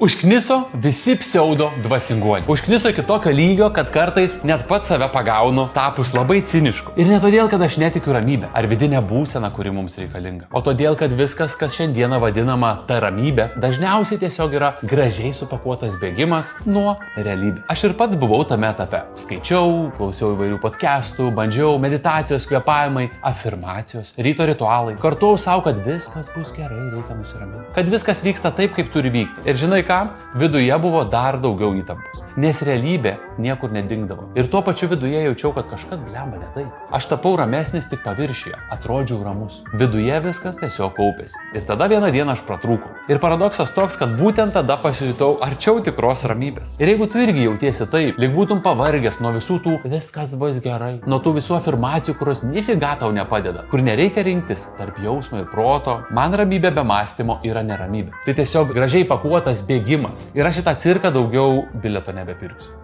Užkniso visi pseudo dvasinguoliai. Užkniso iki tokio lygio, kad kartais net pats save pagaunu, tapus labai cinišku. Ir ne todėl, kad aš netikiu ramybę ar vidinę būseną, kuri mums reikalinga. O todėl, kad viskas, kas šiandieną vadinama ta ramybė, dažniausiai tiesiog yra gražiai supakuotas bėgimas nuo realybės. Aš ir pats buvau tame etape. Skaičiau, klausiau įvairių podcastų, bandžiau meditacijos, kvėpavimai, afirmacijos, ryto ritualai. Kartuojau savo, kad viskas bus gerai, reikia nusiraminti. Kad viskas vyksta taip, kaip turi vykti. Ir žinai ką? Viduje buvo dar daugiau įtampos. Nes realybė niekur nedingdavo. Ir tuo pačiu viduje jaučiau, kad kažkas blemba ne taip. Aš tapau ramesnis tik paviršiuje. Atrodžiau ramus. Viduje viskas tiesiog kaupėsi. Ir tada vieną dieną aš pratrūkau. Ir paradoksas toks, kad būtent tada pasijutau arčiau tikros ramybės. Ir jeigu tu irgi jautiesi taip, lyg būtum pavargęs nuo visų tų viskas bus gerai, nuo tų visų afirmacijų, kurios nifiga tau nepadeda, kur nereikia rinktis tarp jausmo ir proto, man ramybė be mąstymo yra neramybė. Tai tiesiog gražiai pakuotas bėgimas. Ir aš į tą cirką daugiau bilieto nebepirksiu.